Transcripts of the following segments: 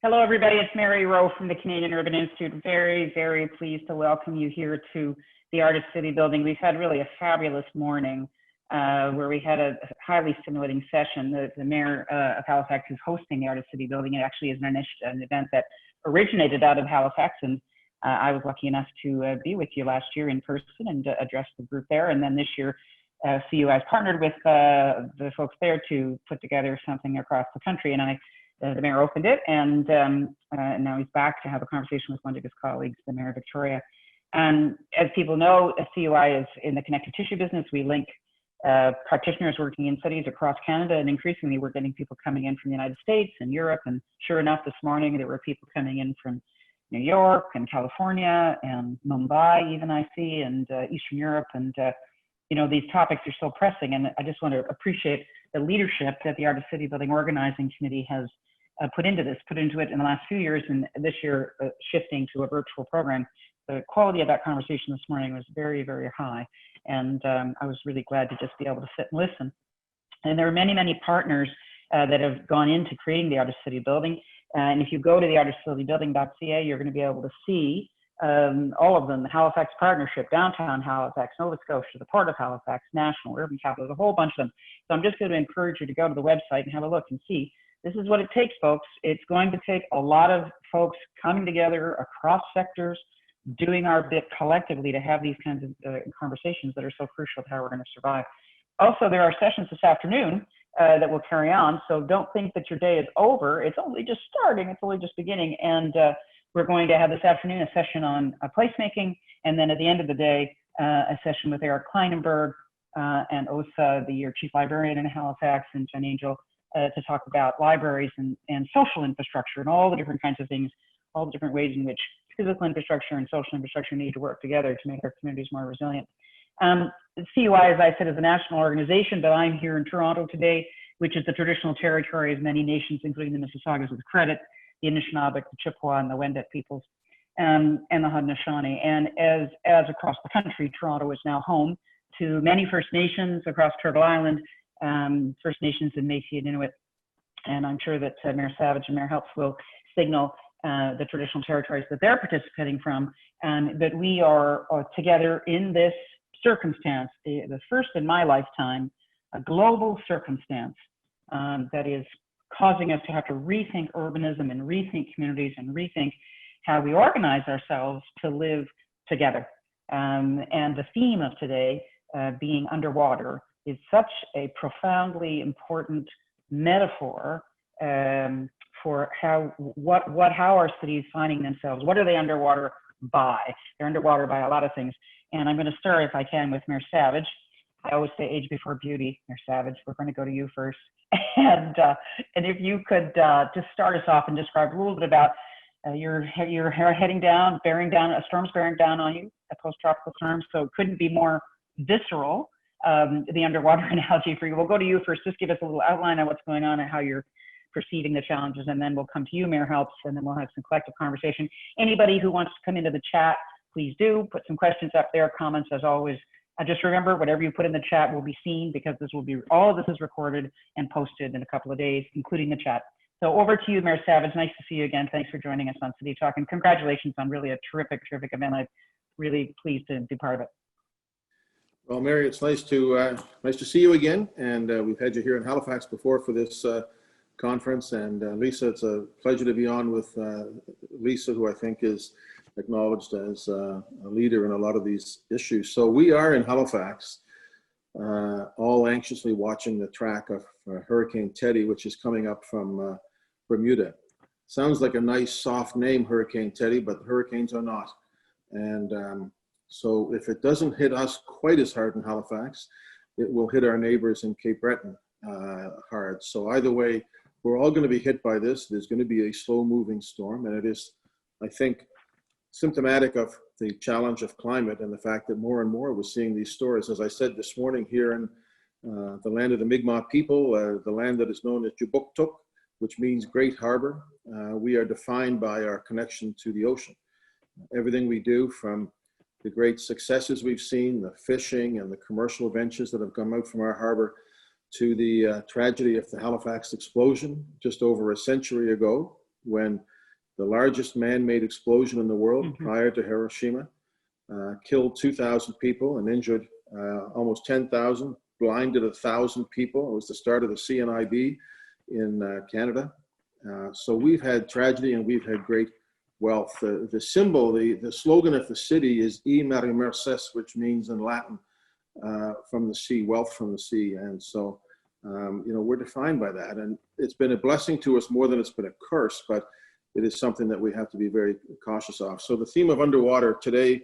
Hello, everybody. It's Mary Rowe from the Canadian Urban Institute. Very, very pleased to welcome you here to the Artist City building. We've had really a fabulous morning where we had a highly stimulating session. The Mayor of Halifax is hosting the Artist City building. It actually is an event that originated out of Halifax, and I was lucky enough to be with you last year in person and address the group there. And then this year, CU has partnered with the folks there to put together something across the country. And the mayor opened it, and now he's back to have a conversation with one of his colleagues, the Mayor of Victoria. And as people know, CUI is in the connective tissue business. We link practitioners working in cities across Canada, and increasingly we're getting people coming in from the United States and Europe. And sure enough, this morning there were people coming in from New York and California and Mumbai, even I see, and Eastern Europe. And you know, these topics are so pressing, and I just want to appreciate the leadership that the Artist City Building Organizing Committee has put into it in the last few years, and this year shifting to a virtual program. The quality of that conversation this morning was very, very high, and I was really glad to just be able to sit and listen. And there are many, many partners that have gone into creating the Artist City Building, and if you go to the artistcitybuilding.ca, you're going to be able to see all of them: the Halifax Partnership, Downtown Halifax, Nova Scotia, the Port of Halifax, National Urban Capital, a whole bunch of them. So I'm just going to encourage you to go to the website and have a look and see. This is what it takes, folks. It's going to take a lot of folks coming together across sectors, doing our bit collectively to have these kinds of conversations that are so crucial to how we're going to survive. Also, there are sessions this afternoon that will carry on, so don't think that your day is over. It's only just starting. It's only just beginning. And we're going to have this afternoon a session on placemaking, and then at the end of the day, a session with Eric Kleinenberg and Osa, your chief librarian in Halifax, and Jen Angel, to talk about libraries and social infrastructure and all the different kinds of things, all the different ways in which physical infrastructure and social infrastructure need to work together to make our communities more resilient. CUI, as I said, is a national organization, but I'm here in Toronto today, which is the traditional territory of many nations, including the Mississaugas of the Credit, the Anishinaabe, the Chippewa, and the Wendat peoples, and the Haudenosaunee. And as across the country, Toronto is now home to many First Nations across Turtle Island, First Nations and Métis and Inuit. And I'm sure that Mayor Savage and Mayor Helps will signal the traditional territories that they're participating from, that we are together in this circumstance, the first in my lifetime, a global circumstance that is causing us to have to rethink urbanism and rethink communities and rethink how we organize ourselves to live together. And the theme of today being underwater is such a profoundly important metaphor for how our cities finding themselves. What are they underwater by? They're underwater by a lot of things. And I'm going to start, if I can, with Mayor Savage. I always say age before beauty, Mayor Savage. We're going to go to you first. And if you could just start us off and describe a little bit about you're heading down, a storm's bearing down on you, a post-tropical storm, so it couldn't be more visceral, the underwater analogy for you. We'll go to you first. Just give us a little outline of what's going on and how you're perceiving the challenges, and then we'll come to you, Mayor Helps, and then we'll have some collective conversation. Anybody who wants to come into the chat, please do put some questions up there, comments as always. Just remember, whatever you put in the chat will be seen, because all of this is recorded and posted in a couple of days, including the chat. So over to you, Mayor Savage. Nice to see you again. Thanks for joining us on CityTalk, and congratulations on really a terrific event. I'm really pleased to be part of it. Well, Mary, it's nice to see you again, and we've had you here in Halifax before for this conference. And Lisa, it's a pleasure to be on with Lisa, who I think is acknowledged as a leader in a lot of these issues. So we are in Halifax, all anxiously watching the track of Hurricane Teddy, which is coming up from Bermuda. Sounds like a nice soft name, Hurricane Teddy, but hurricanes are not. And so if it doesn't hit us quite as hard in Halifax, it will hit our neighbors in Cape Breton hard. So either way, we're all going to be hit by this. There's going to be a slow moving storm, and it is, I think, symptomatic of the challenge of climate and the fact that more and more we're seeing these stories. As I said this morning, here in the land of the Mi'kmaq people, the land that is known as Jubuktuk, which means Great Harbor, we are defined by our connection to the ocean. Everything we do, from the great successes we've seen, the fishing and the commercial ventures that have come out from our harbor, to the tragedy of the Halifax Explosion just over a century ago, when the largest man-made explosion in the world prior to Hiroshima, killed 2,000 people and injured almost 10,000, blinded 1,000 people. It was the start of the CNIB in Canada. So we've had tragedy and we've had great wealth. The symbol, the slogan of the city is E Mare Merces, which means in Latin, from the sea, wealth from the sea. And so, we're defined by that. And it's been a blessing to us more than it's been a curse, but it is something that we have to be very cautious of. So the theme of underwater today,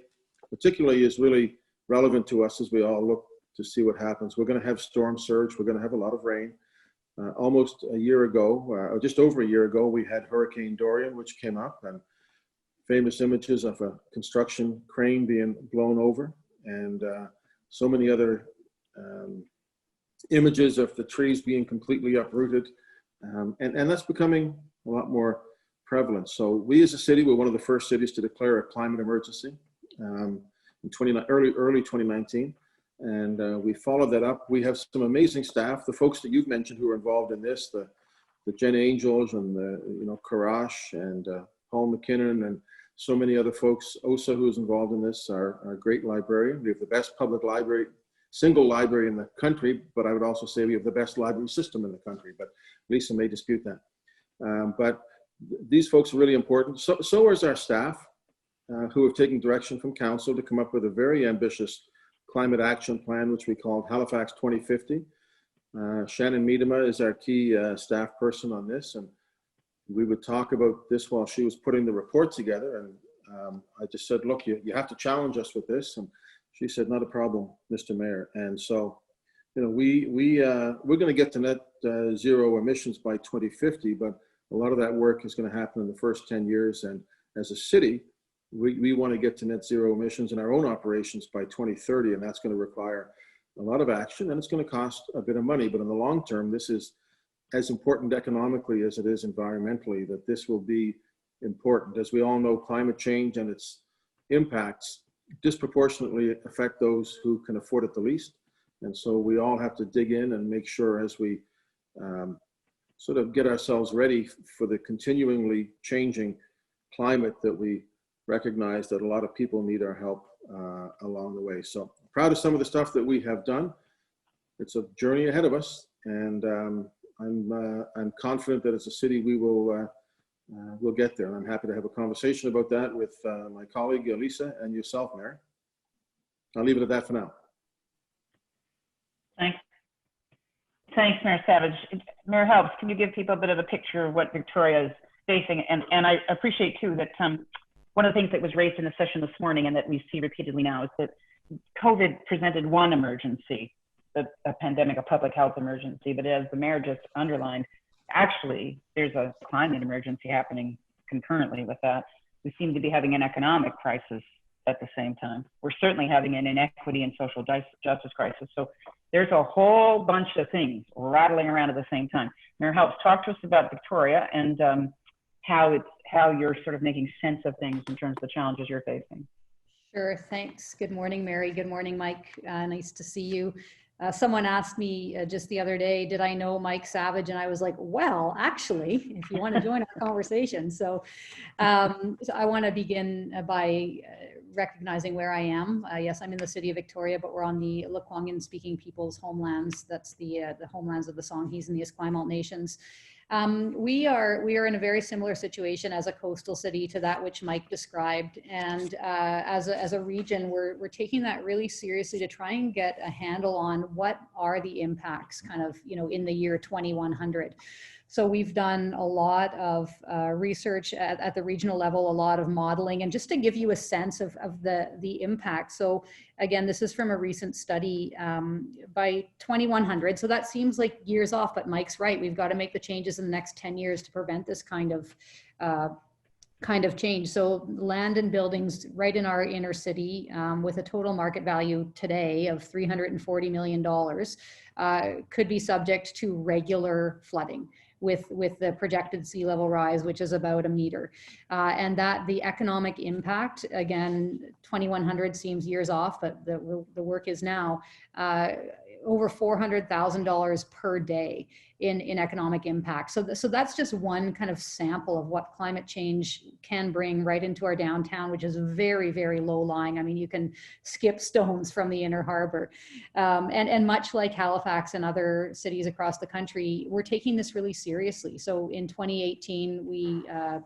particularly, is really relevant to us as we all look to see what happens. We're going to have storm surge. We're going to have a lot of rain. Almost a year ago, or just over a year ago, we had Hurricane Dorian, which came up, and famous images of a construction crane being blown over, and so many other images of the trees being completely uprooted. And that's becoming a lot more prevalent. So we as a city, we're one of the first cities to declare a climate emergency in early 2019. And we followed that up. We have some amazing staff, the folks that you've mentioned who are involved in this, the Jen Angels and the, Karash and Paul McKinnon and so many other folks. Osa, who's involved in this, are a great librarian. We have the best public library, single library in the country, but I would also say we have the best library system in the country, but Lisa may dispute that. But these folks are really important. So is our staff, who have taken direction from council to come up with a very ambitious climate action plan, which we called Halifax 2050. Shannon Miedema is our key staff person on this, and we would talk about this while she was putting the report together. And I just said, look, you have to challenge us with this. And she said, not a problem, Mr. Mayor. And so, we're going to get to net zero emissions by 2050, but a lot of that work is going to happen in the first 10 years. And as a city, we want to get to net zero emissions in our own operations by 2030, and that's going to require a lot of action, and it's going to cost a bit of money. But in the long term, this is as important economically as it is environmentally, that this will be important. As we all know, climate change and its impacts disproportionately affect those who can afford it the least. And so we all have to dig in and make sure as we sort of get ourselves ready for the continually changing climate that we recognize that a lot of people need our help along the way. So proud of some of the stuff that we have done. It's a journey ahead of us, and I'm confident that as a city we will we'll get there. And I'm happy to have a conversation about that with my colleague Lisa and yourself, Mayor. I'll leave it at that for now. Thanks, Mayor Savage. Mayor Helps, can you give people a bit of a picture of what Victoria is facing? And I appreciate too that one of the things that was raised in the session this morning and that we see repeatedly now is that COVID presented one emergency, a pandemic, a public health emergency, but as the mayor just underlined, actually there's a climate emergency happening concurrently with that. We seem to be having an economic crisis at the same time. We're certainly having an inequity and social justice crisis. So there's a whole bunch of things rattling around at the same time. Mayor Helps, talk to us about Victoria and how you're sort of making sense of things in terms of the challenges you're facing. Sure, thanks. Good morning, Mary. Good morning, Mike. Nice to see you. Someone asked me just the other day, did I know Mike Savage? And I was like, well, actually, if you want to join our conversation. So I want to begin by recognizing where I am. Yes, I'm in the city of Victoria, but we're on the Lekwungen speaking people's homelands. That's the homelands of the Songhees and the Esquimalt nations. We are in a very similar situation as a coastal city to that which Mike described, and as a region, we're taking that really seriously to try and get a handle on what are the impacts, kind of in the year 2100. So we've done a lot of research at the regional level, a lot of modeling, and just to give you a sense of the impact. So again, this is from a recent study by 2100. So that seems like years off, but Mike's right. We've got to make the changes in the next 10 years to prevent this kind of change. So land and buildings right in our inner city with a total market value today of $340 million could be subject to regular flooding with the projected sea level rise, which is about 1 meter. And that the economic impact, again, 2100 seems years off, but the work is now, over $400,000 per day in economic impact. So that's just one kind of sample of what climate change can bring right into our downtown, which is very, very low lying. I mean, you can skip stones from the inner harbor. And much like Halifax and other cities across the country, we're taking this really seriously. So in 2018, we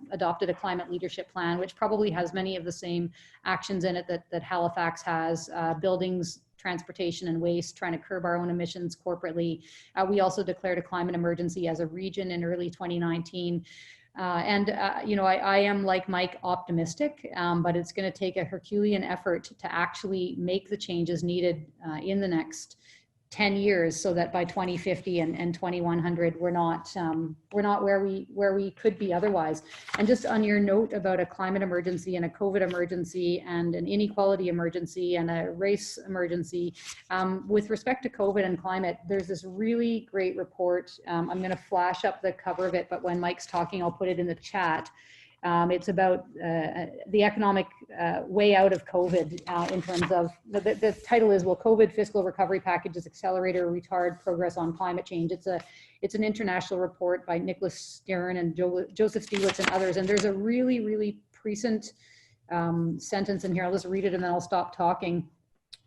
adopted a climate leadership plan, which probably has many of the same actions in it that Halifax has, buildings, transportation and waste, trying to curb our own emissions corporately. We also declared a climate emergency as a region in early 2019. You know, I am, like Mike, optimistic, but it's going to take a Herculean effort to actually make the changes needed in the next 10 years, so that by 2050 and 2100 we're not where we could be otherwise. And just on your note about a climate emergency and a COVID emergency and an inequality emergency and a race emergency, with respect to COVID and climate, there's this really great report. I'm going to flash up the cover of it, but when Mike's talking, I'll put it in the chat. It's about the economic way out of COVID in terms of, the title is, Will COVID Fiscal Recovery Packages Accelerate or Retard Progress on Climate Change? It's an international report by Nicholas Stern and Joseph Stiglitz and others. And there's a really, really prescient sentence in here. I'll just read it and then I'll stop talking.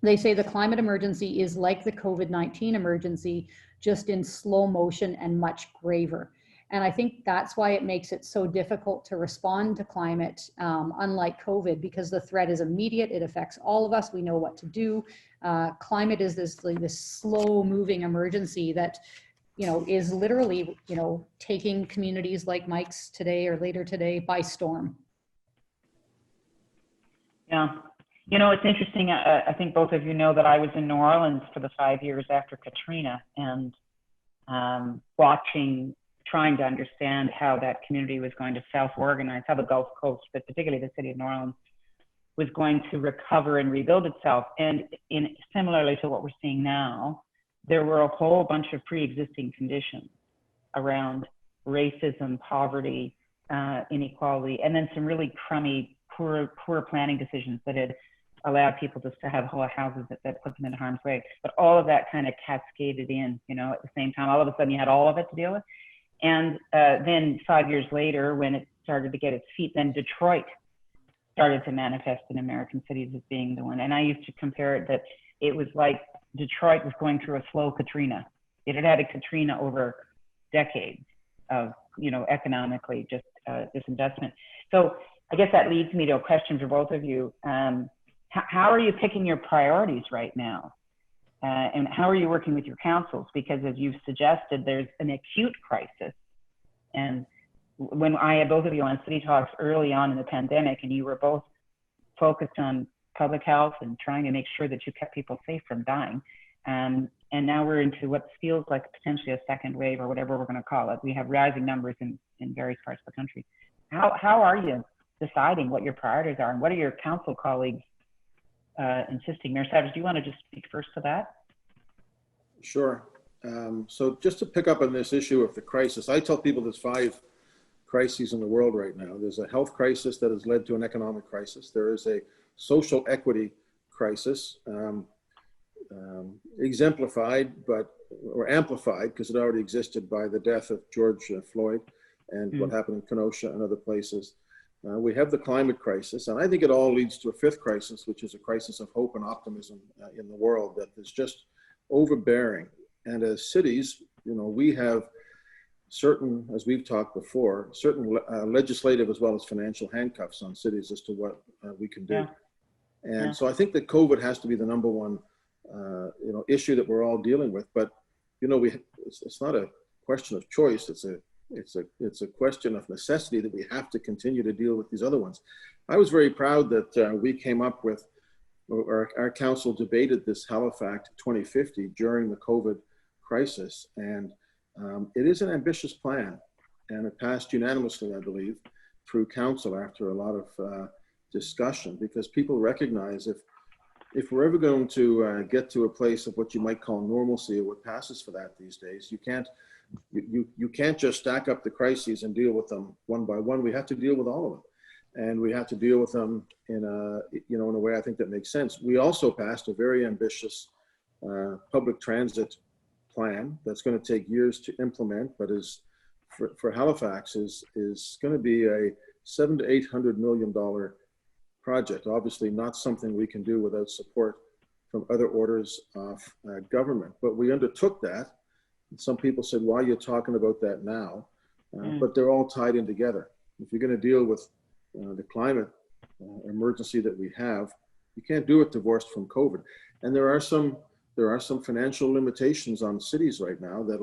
They say the climate emergency is like the COVID-19 emergency, just in slow motion and much graver. And I think that's why it makes it so difficult to respond to climate, unlike COVID, because the threat is immediate. It affects all of us. We know what to do. Climate is this slow moving emergency that, you know, is literally, you know, taking communities like Mike's today or later today by storm. Yeah. You know, it's interesting. I think both of you know that I was in New Orleans for the 5 years after Katrina, and trying to understand how that community was going to self-organize, how the Gulf Coast, but particularly the city of New Orleans, was going to recover and rebuild itself. And similarly to what we're seeing now, there were a whole bunch of pre-existing conditions around racism, poverty, inequality, and then some really crummy, poor planning decisions that had allowed people just to have whole houses that put them in harm's way. But all of that kind of cascaded in, you know, at the same time. All of a sudden you had all of it to deal with. And then 5 years later, when it started to get its feet, then Detroit started to manifest in American cities as being the one. And I used to compare it that it was like Detroit was going through a slow Katrina. It had had a Katrina over decades of, you know, economically just disinvestment. So I guess that leads me to a question for both of you. How are you picking your priorities right now? And how are you working with your councils? Because as you've suggested, there's an acute crisis. And when I had both of you on CityTalks early on in the pandemic, and you were both focused on public health and trying to make sure that you kept people safe from dying. And now we're into what feels like potentially a second wave, or whatever we're going to call it. We have rising numbers in various parts of the country. How are you deciding what your priorities are, and what are your council colleagues insisting? Mayor Savage, do you want to just speak first to that? Sure. So just to pick up on this issue of the crisis, I tell people there's 5 crises in the world right now. There's a health crisis that has led to an economic crisis. There is a social equity crisis, exemplified or amplified, because it already existed, by the death of George Floyd and what happened in Kenosha and other places. We have the climate crisis, and I think it all leads to a 5th crisis, which is a crisis of hope and optimism in the world that is just overbearing. And as cities, you know, we have certain, as we've talked before, certain legislative as well as financial handcuffs on cities as to what we can do. Yeah. And so I think that COVID has to be the number one, you know, issue that we're all dealing with. But, you know, it's not a question of choice. It's a question of necessity that we have to continue to deal with these other ones. I was very proud that we came up with, or our council debated this Halifax 2050 during the COVID crisis. And it is an ambitious plan, and it passed unanimously, I believe, through council after a lot of discussion, because people recognize if we're ever going to get to a place of what you might call normalcy, or what passes for that these days, you can't just stack up the crises and deal with them one by one. We have to deal with all of them, and we have to deal with them in a way I think that makes sense. We also passed a very ambitious public transit plan that's going to take years to implement, but is for Halifax is going to be a $700 to $800 million project. Obviously, not something we can do without support from other orders of government. But we undertook that. Some people said, "Why are you talking about that now?" But they're all tied in together. If you're going to deal with the climate emergency that we have, you can't do it divorced from COVID. And there are some financial limitations on cities right now that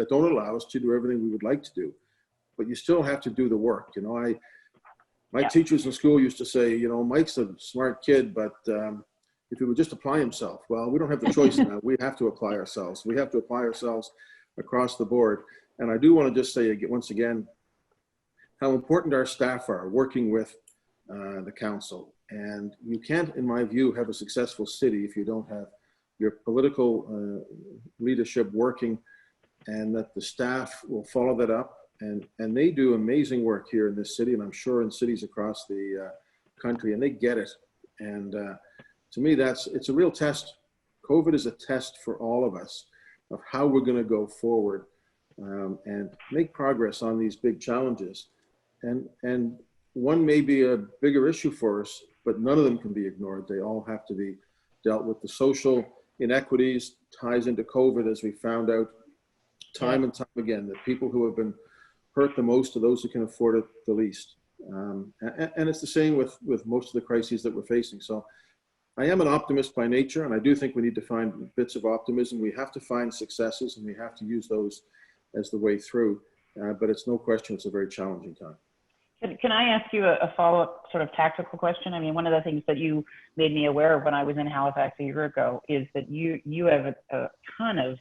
don't allow us to do everything we would like to do. But you still have to do the work. You know, my teachers in school used to say, you know, Mike's a smart kid, but if he would just apply himself. Well, we don't have the choice now. We have to apply ourselves. We have to apply ourselves across the board. And I do want to just say once again how important our staff are working with the council. And you can't, in my view, have a successful city if you don't have your political leadership working, and that the staff will follow that up. And they do amazing work here in this city, and I'm sure in cities across the country, and they get it. And to me, it's a real test. COVID is a test for all of us of how we're going to go forward and make progress on these big challenges. And one may be a bigger issue for us, but none of them can be ignored. They all have to be dealt with. The social inequities ties into COVID, as we found out time and time again, that people who have been hurt the most are those who can afford it the least. And it's the same with most of the crises that we're facing. So I am an optimist by nature, and I do think we need to find bits of optimism. We have to find successes, and we have to use those as the way through. But it's no question it's a very challenging time. Can I ask you a follow-up sort of tactical question? I mean, one of the things that you made me aware of when I was in Halifax a year ago is that you have a ton of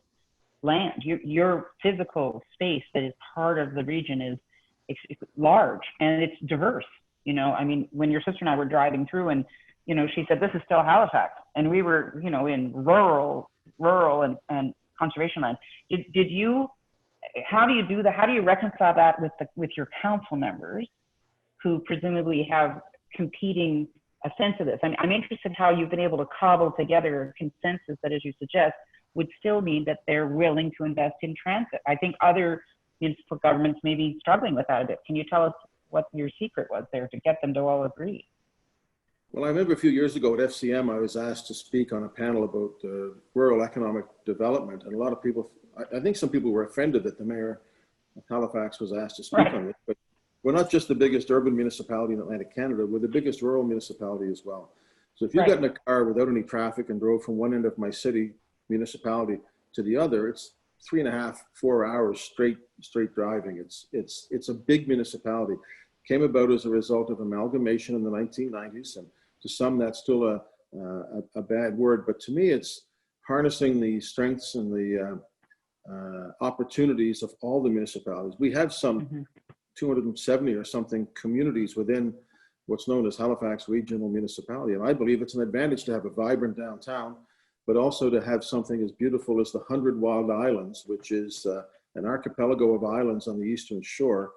land. Your physical space that is part of the region is large and it's diverse. You know, I mean, when your sister and I were driving through, and you know, she said, "This is still Halifax," and we were, you know, in rural and conservation land. Did you? How do you do that? How do you reconcile that with your council members, who presumably have competing a sense of this? I'm interested how you've been able to cobble together a consensus that, as you suggest, would still mean that they're willing to invest in transit. I think other municipal governments may be struggling with that a bit. Can you tell us what your secret was there to get them to all agree? Well, I remember a few years ago at FCM, I was asked to speak on a panel about rural economic development. And a lot of people, I think some people were offended that the mayor of Halifax was asked to speak on it. But we're not just the biggest urban municipality in Atlantic Canada, we're the biggest rural municipality as well. So if you got in a car without any traffic and drove from one end of my city municipality to the other, it's 3.5, 4 hours straight driving. It's a big municipality. Came about as a result of amalgamation in the 1990s, and to some that's still a bad word, but to me it's harnessing the strengths and the opportunities of all the municipalities. We have some 270 or something communities within what's known as Halifax Regional Municipality, and I believe it's an advantage to have a vibrant downtown, but also to have something as beautiful as the 100 Wild Islands, which is an archipelago of islands on the eastern shore,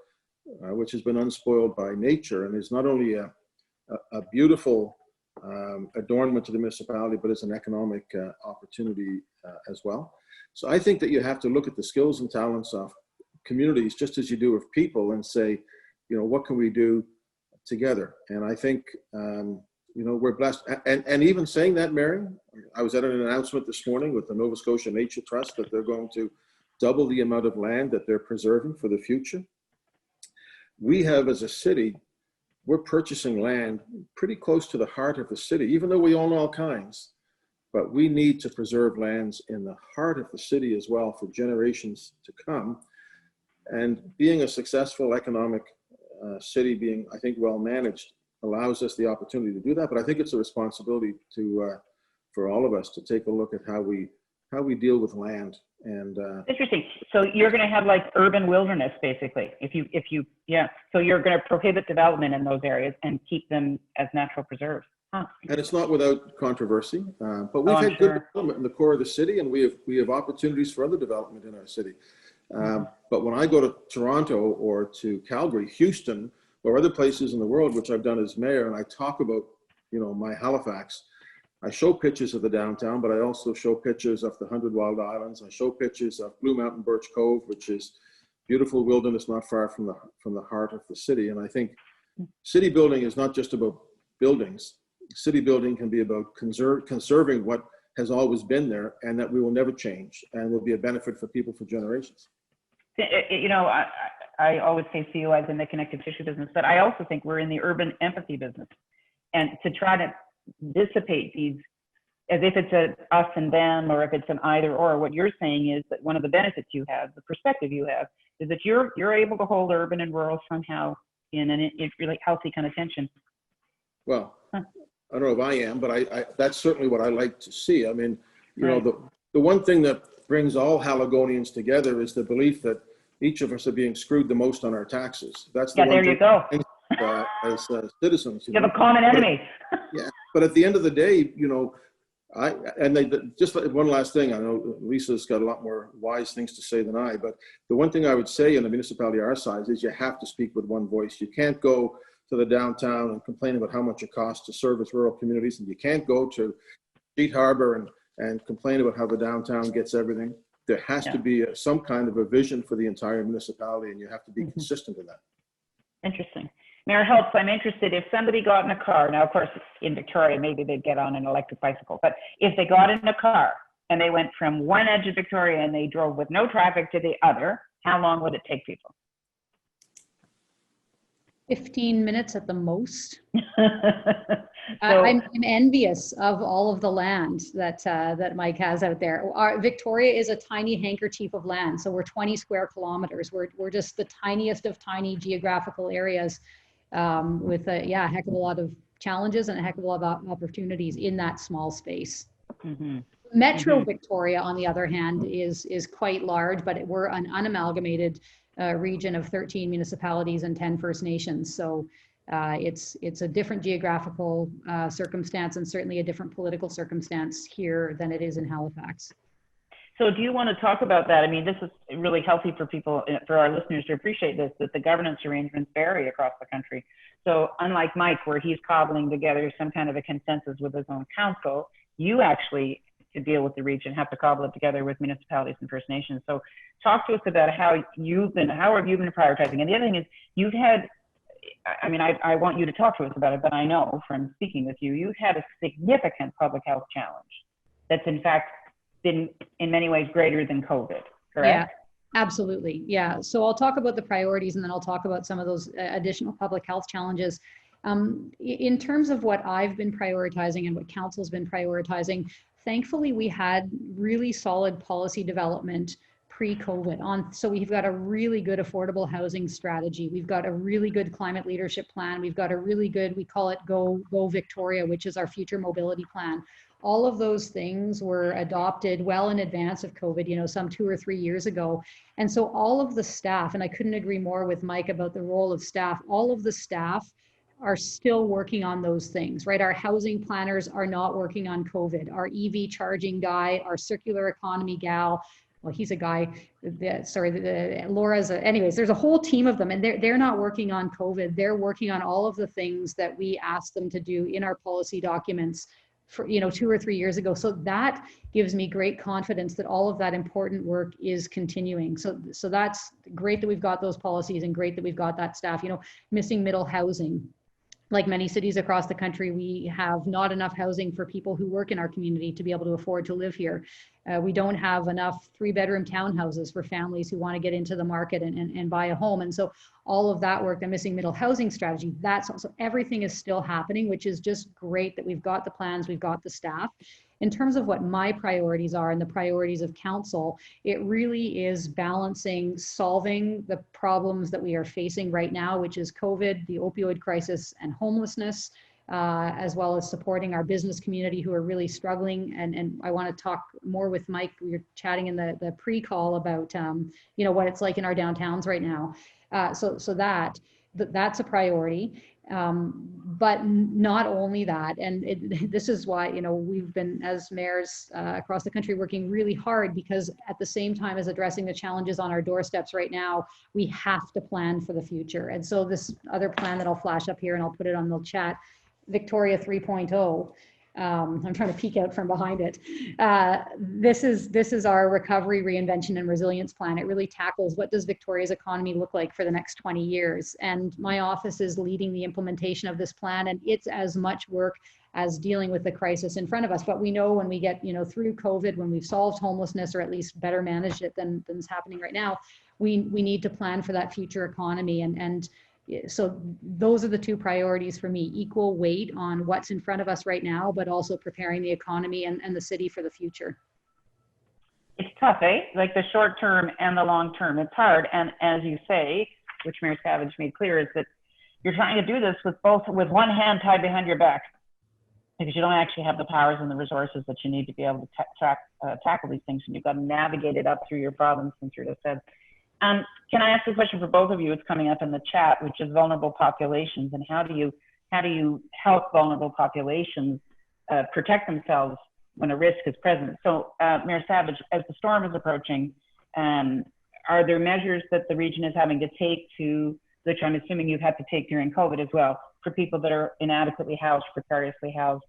which has been unspoiled by nature and is not only a beautiful adornment to the municipality, but as an economic opportunity as well. So I think that you have to look at the skills and talents of communities just as you do of people and say, you know, what can we do together? And I think, you know, we're blessed. And even saying that, Mary, I was at an announcement this morning with the Nova Scotia Nature Trust that they're going to double the amount of land that they're preserving for the future. We have, as a city, we're purchasing land pretty close to the heart of the city, even though we own all kinds, but we need to preserve lands in the heart of the city as well for generations to come. And being a successful economic city, being, I think, well managed, allows us the opportunity to do that. But I think it's a responsibility to for all of us to take a look at how we deal with land. And interesting. So you're going to have like urban wilderness, basically. If you So you're going to prohibit development in those areas and keep them as natural preserves. Huh. And it's not without controversy, but we've had good development in the core of the city, and we have opportunities for other development in our city. But when I go to Toronto or to Calgary, Houston, or other places in the world, which I've done as mayor, and I talk about, you know, my Halifax, I show pictures of the downtown, but I also show pictures of the 100 Wild Islands. I show pictures of Blue Mountain Birch Cove, which is beautiful wilderness not far from the heart of the city. And I think city building is not just about buildings. City building can be about conserving what has always been there and that we will never change and will be a benefit for people for generations. You know, I always say COI is in the connective tissue business, but I also think we're in the urban empathy business. And to try to dissipate these, as if it's a us and them, or if it's an either or, what you're saying is that one of the benefits you have, the perspective you have, is that you're able to hold urban and rural somehow in a really healthy kind of tension. Well, I don't know if I am, but that's certainly what I like to see. I mean, you know, the one thing that brings all Haligonians together is the belief that each of us are being screwed the most on our taxes. That's the one there you go. As citizens. You have a common enemy. Yeah, but at the end of the day, you know, just like one last thing, I know Lisa's got a lot more wise things to say than I, but the one thing I would say in a municipality our size is you have to speak with one voice. You can't go to the downtown and complain about how much it costs to service rural communities, and you can't go to Sheet Harbor and complain about how the downtown gets everything. There has to be some kind of a vision for the entire municipality, and you have to be consistent in that. Interesting. Mayor Helps, I'm interested, if somebody got in a car, now of course in Victoria, maybe they'd get on an electric bicycle, but if they got in a car and they went from one edge of Victoria and they drove with no traffic to the other, how long would it take people? 15 minutes at the most. So, I'm envious of all of the land that Mike has out there. Victoria is a tiny handkerchief of land, so we're 20 square kilometers. We're just the tiniest of tiny geographical areas, with a heck of a lot of challenges and a heck of a lot of opportunities in that small space. Metro Victoria, on the other hand, is quite large, but we're an unamalgamated region of 13 municipalities and 10 First Nations. So it's a different geographical circumstance, and certainly a different political circumstance here than it is in Halifax. So do you want to talk about that? I mean, this is really healthy for people, for our listeners to appreciate this, that the governance arrangements vary across the country. So unlike Mike, where he's cobbling together some kind of a consensus with his own council, you actually, to deal with the region, have to cobble it together with municipalities and First Nations. So talk to us about how have you been prioritizing? And the other thing is, you've had, I mean, I want you to talk to us about it, but I know from speaking with you, you've had a significant public health challenge that's in fact been in many ways greater than COVID, correct? Yeah, absolutely. Yeah. So I'll talk about the priorities, and then I'll talk about some of those additional public health challenges. In terms of what I've been prioritizing and what council's been prioritizing, thankfully we had really solid policy development pre-COVID so we've got a really good affordable housing strategy. We've got a really good climate leadership plan. We've got a really good, we call it Go Victoria, which is our future mobility plan. All of those things were adopted well in advance of COVID, some 2 or 3 years ago. And so all of the staff, and I couldn't agree more with Mike about the role of staff, all of the staff are still working on those things, right? Our housing planners are not working on COVID. Our EV charging guy, our circular economy gal, well, he's a guy, Laura's, anyways, there's a whole team of them, and they're not working on COVID. They're working on all of the things that we asked them to do in our policy documents for 2 or 3 years ago. So that gives me great confidence that all of that important work is continuing. So that's great that we've got those policies, and great that we've got that staff. Missing middle housing. Like many cities across the country, we have not enough housing for people who work in our community to be able to afford to live here. We don't have enough 3-bedroom townhouses for families who want to get into the market and buy a home. And so all of that work, the missing middle housing strategy, that's also, everything is still happening, which is just great that we've got the plans, we've got the staff. In terms of what my priorities are and the priorities of council, it really is balancing solving the problems that we are facing right now, which is COVID, the opioid crisis, and homelessness, as well as supporting our business community who are really struggling. And I want to talk more with Mike. We were chatting in the pre-call about what it's like in our downtowns right now. So that's a priority. But not only that, and this is why, we've been, as mayors across the country, working really hard, because at the same time as addressing the challenges on our doorsteps right now, we have to plan for the future. And so this other plan that I'll flash up here, and I'll put it on the chat, Victoria 3.0, I'm trying to peek out from behind it. This is our recovery, reinvention, and resilience plan. It really tackles what does Victoria's economy look like for the next 20 years. And my office is leading the implementation of this plan, and it's as much work as dealing with the crisis in front of us. But we know when we get, through COVID, when we've solved homelessness or at least better managed it than is happening right now, we need to plan for that future economy. And so those are the two priorities for me: equal weight on what's in front of us right now, but also preparing the economy and the city for the future. It's tough, eh? Like the short term and the long term. It's hard. And as you say, which Mayor Savage made clear, is that you're trying to do this with one hand tied behind your back, because you don't actually have the powers and the resources that you need to be able to tackle these things, and you've got to navigate it up through your province, as you just said. Can I ask a question for both of you? It's coming up in the chat, which is vulnerable populations, and how do you help vulnerable populations protect themselves when a risk is present? So, Mayor Savage, as the storm is approaching, are there measures that the region is having to take which I'm assuming you've had to take during COVID as well, for people that are inadequately housed, precariously housed,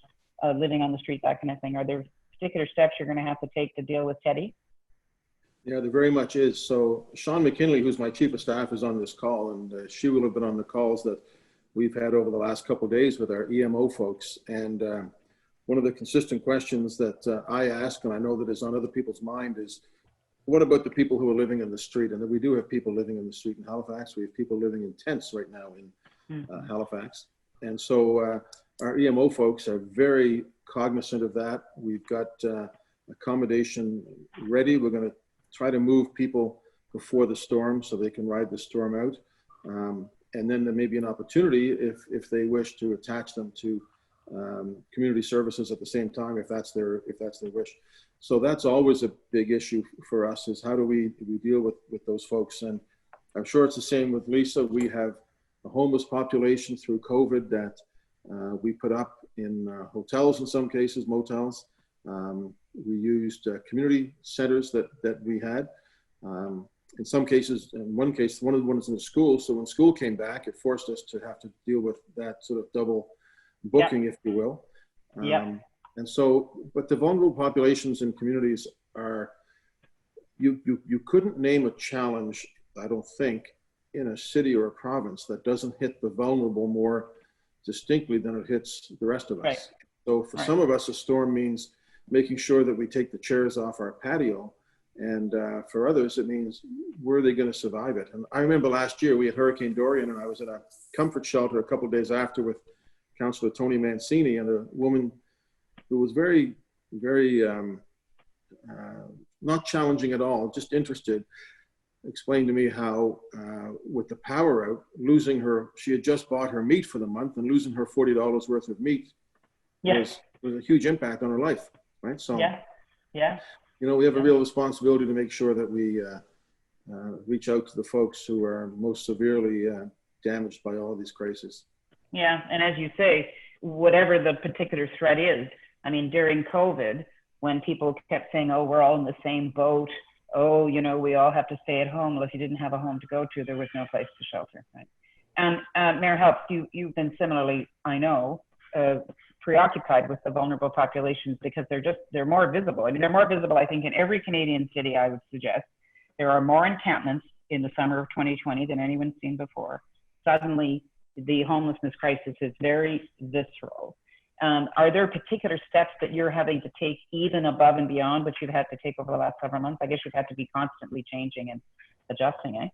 living on the street, that kind of thing? Are there particular steps you're going to have to take to deal with Teddy? Yeah, there very much is. So Sean McKinley, who's my chief of staff, is on this call, and she will have been on the calls that we've had over the last couple of days with our EMO folks. And one of the consistent questions that I ask, and I know that is on other people's mind, is what about the people who are living in the street? And that we do have people living in the street in Halifax. We have people living in tents right now in Halifax. And so our EMO folks are very cognizant of that. We've got accommodation ready. We're going to try to move people before the storm so they can ride the storm out. And then there may be an opportunity if they wish to attach them to community services at the same time, if that's their wish. So that's always a big issue for us, is how do we deal with those folks? And I'm sure it's the same with Lisa. We have a homeless population through COVID that we put up in hotels, in some cases, motels. We used community centers that we had. In some cases, in one case, one of the ones in the school. So when school came back, it forced us to have to deal with that sort of double booking, if you will. And so, but the vulnerable populations and communities are, you couldn't name a challenge, I don't think, in a city or a province that doesn't hit the vulnerable more distinctly than it hits the rest of us. Right. So for some of us, a storm means making sure that we take the chairs off our patio. And for others, it means, were they going to survive it? And I remember last year we had Hurricane Dorian, and I was at a comfort shelter a couple of days after with Councillor Tony Mancini, and a woman who was very, very not challenging at all, just interested, explained to me how with the power out, she had just bought her meat for the month, and losing her $40 worth of meat was a huge impact on her life, right? So, we have a real responsibility to make sure that we reach out to the folks who are most severely damaged by all of these crises. Yeah, and as you say, whatever the particular threat is, I mean, during COVID, when people kept saying, oh, we're all in the same boat, oh, we all have to stay at home. Well, if you didn't have a home to go to, there was no place to shelter, right? And Mayor Helps, you've been similarly, I know, preoccupied with the vulnerable populations, because they're more visible. I mean, they're more visible, I think, in every Canadian city, I would suggest. There are more encampments in the summer of 2020 than anyone's seen before. Suddenly, the homelessness crisis is very visceral. Are there particular steps that you're having to take even above and beyond what you've had to take over the last several months? I guess you've had to be constantly changing and adjusting, eh?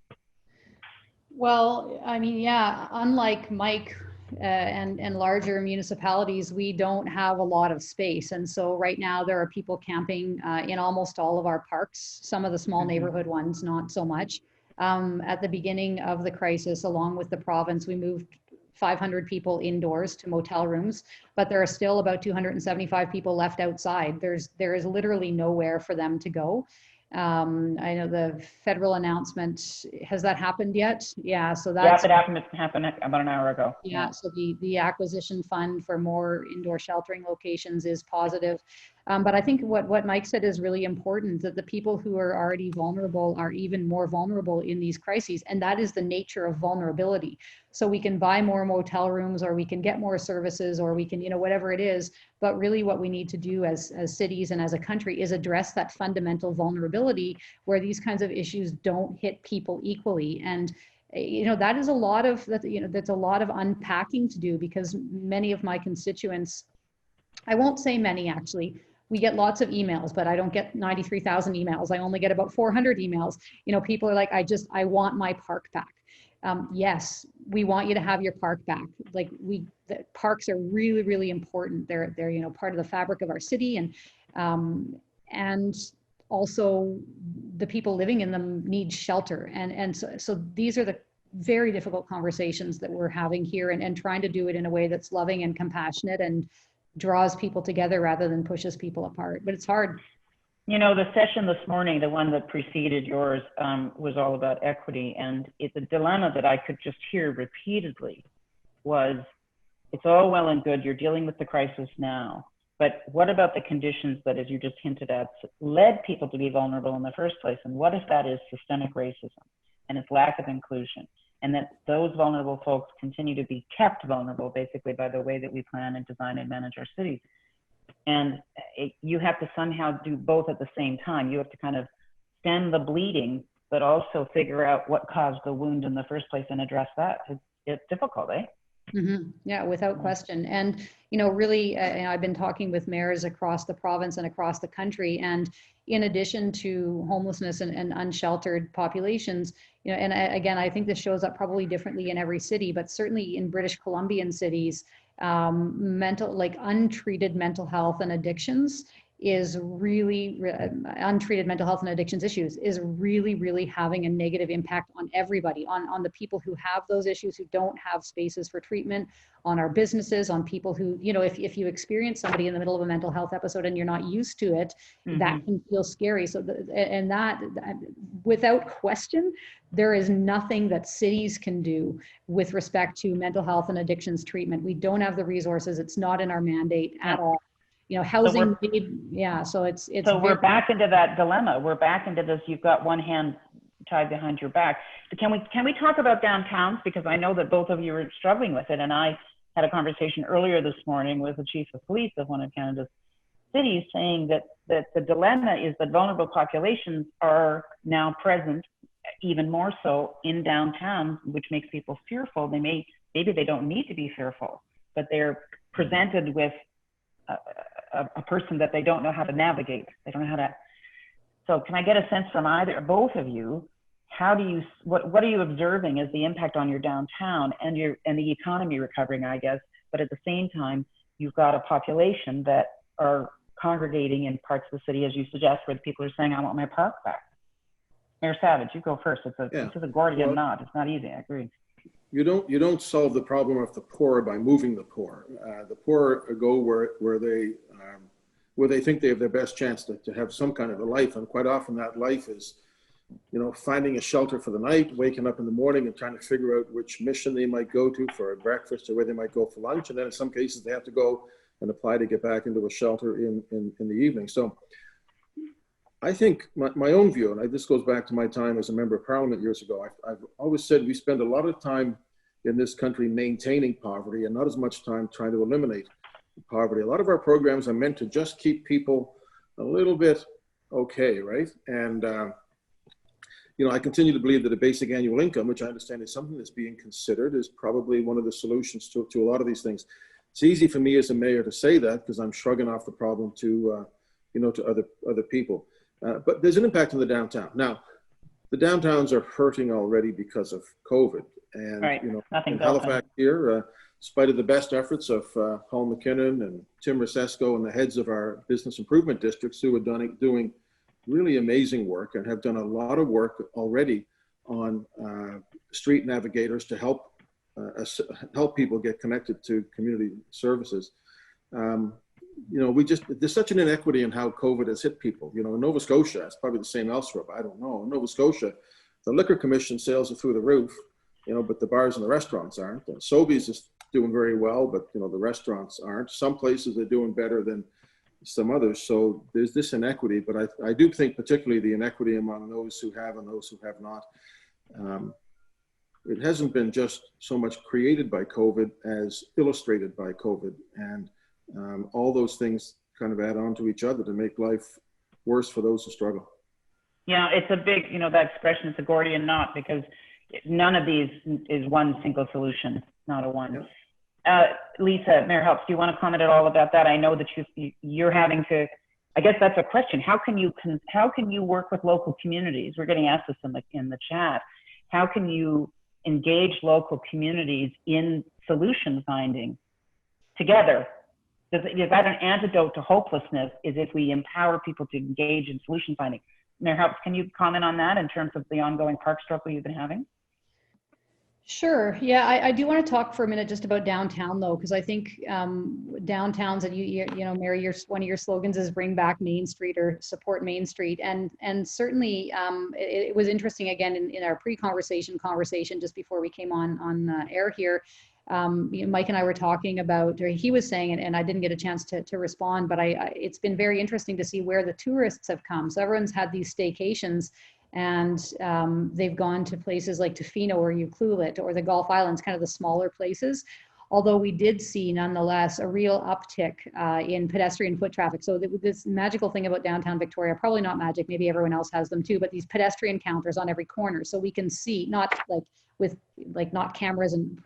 Well, I mean, yeah, unlike Mike and larger municipalities, we don't have a lot of space. And so right now there are people camping in almost all of our parks, some of the small neighborhood ones, not so much. At the beginning of the crisis, along with the province, we moved 500 people indoors to motel rooms, but there are still about 275 people left outside. There is literally nowhere for them to go. I know the federal announcement, has that happened yet? Yeah, so that's— Yeah, it happened about an hour ago. Yeah, so the acquisition fund for more indoor sheltering locations is positive. But I think what Mike said is really important, that the people who are already vulnerable are even more vulnerable in these crises. And that is the nature of vulnerability. So we can buy more motel rooms, or we can get more services, or we can, whatever it is. But really what we need to do as cities and as a country is address that fundamental vulnerability where these kinds of issues don't hit people equally. And that is a lot of that's a lot of unpacking to do, because many of my constituents, I won't say many actually, we get lots of emails, but I don't get 93,000 emails. I only get about 400 emails. People are like, I want my park back. Yes, we want you to have your park back. Like the parks are really, really important. They're part of the fabric of our city, and also the people living in them need shelter. And so these are the very difficult conversations that we're having here, and trying to do it in a way that's loving and compassionate and draws people together rather than pushes people apart. But it's hard. The session this morning, the one that preceded yours, was all about equity. And the dilemma that I could just hear repeatedly was, it's all well and good, you're dealing with the crisis now, but what about the conditions that, as you just hinted at, led people to be vulnerable in the first place? And what if that is systemic racism and its lack of inclusion? And that those vulnerable folks continue to be kept vulnerable basically by the way that we plan and design and manage our cities. And you have to somehow do both at the same time. You have to kind of stem the bleeding, but also figure out what caused the wound in the first place and address that. It's difficult, eh? Mm-hmm. Yeah, without question. And, really, I've been talking with mayors across the province and across the country. And in addition to homelessness and unsheltered populations, and again, I think this shows up probably differently in every city, but certainly in British Columbian cities, untreated mental health and addictions is really, untreated mental health and addictions issues is really, really having a negative impact on everybody, on the people who have those issues, who don't have spaces for treatment, on our businesses, on people who, if you experience somebody in the middle of a mental health episode and you're not used to it, that can feel scary. So, that without question, there is nothing that cities can do with respect to mental health and addictions treatment. We don't have the resources. It's not in our mandate at all. Housing need, so it's so we're back into that dilemma. We're back into this, you've got one hand tied behind your back. But can we talk about downtowns? Because I know that both of you are struggling with it. And I had a conversation earlier this morning with the chief of police of one of Canada's cities, saying that the dilemma is that vulnerable populations are now present even more so in downtown, which makes people fearful. Maybe they don't need to be fearful, but they're presented with a person that they don't know how to navigate. They don't know how to. So can I get a sense from both of you, what are you observing as the impact on your downtown and the economy recovering, I guess, but at the same time, you've got a population that are congregating in parts of the city, as you suggest, where the people are saying, I want my park back. Mayor Savage, you go first. It's a Gordian knot. It's not easy, I agree. You don't solve the problem of the poor by moving the poor. The poor go where they think they have their best chance to have some kind of a life, and quite often that life is, finding a shelter for the night, waking up in the morning and trying to figure out which mission they might go to for breakfast or where they might go for lunch, and then in some cases they have to go and apply to get back into a shelter in the evening. So I think my own view, and this goes back to my time as a member of parliament years ago, I've always said we spend a lot of time in this country maintaining poverty and not as much time trying to eliminate poverty. A lot of our programs are meant to just keep people a little bit okay, right? And, I continue to believe that a basic annual income, which I understand is something that's being considered, is probably one of the solutions to a lot of these things. It's easy for me as a mayor to say that because I'm shrugging off the problem to other people. But there's an impact on the downtown. Now, the downtowns are hurting already because of COVID. And, right. In Halifax here, in spite of the best efforts of Paul McKinnon and Tim Rosesco and the heads of our business improvement districts, who are doing really amazing work and have done a lot of work already on street navigators to help people get connected to community services. There's such an inequity in how COVID has hit people. In Nova Scotia, it's probably the same elsewhere, but I don't know. In Nova Scotia, the liquor commission sales are through the roof, but the bars and the restaurants aren't. And Sobeys is doing very well, but the restaurants aren't. Some places are doing better than some others. So there's this inequity, but I do think particularly the inequity among those who have and those who have not. It hasn't been just so much created by COVID as illustrated by COVID. And all those things kind of add on to each other to make life worse for those who struggle. Yeah, it's a big, that expression, it's a Gordian knot, because none of these is one single solution, not a one. Yeah. Lisa, Mayor Helps, do you want to comment at all about that? I know that you're having to, I guess that's a question. How can you work with local communities? We're getting asked this in the chat. How can you engage local communities in solution finding together? Is that an antidote to hopelessness, is if we empower people to engage in solution finding? Mayor Helps, can you comment on that in terms of the ongoing park struggle you've been having? Sure. Yeah, I do want to talk for a minute just about downtown, though, because I think downtowns, and you know, Mary, one of your slogans is "Bring back Main Street" or "Support Main Street," and certainly it was interesting again in our conversation just before we came on air here. Mike and I were talking about, or he was saying, and I didn't get a chance to respond, but it's been very interesting to see where the tourists have come. So everyone's had these staycations, and they've gone to places like Tofino or Ucluelet or the Gulf Islands, kind of the smaller places. Although we did see, nonetheless, a real uptick in pedestrian foot traffic. So this magical thing about downtown Victoria, probably not magic, maybe everyone else has them too, but these pedestrian counters on every corner. So we can see, not like with not cameras and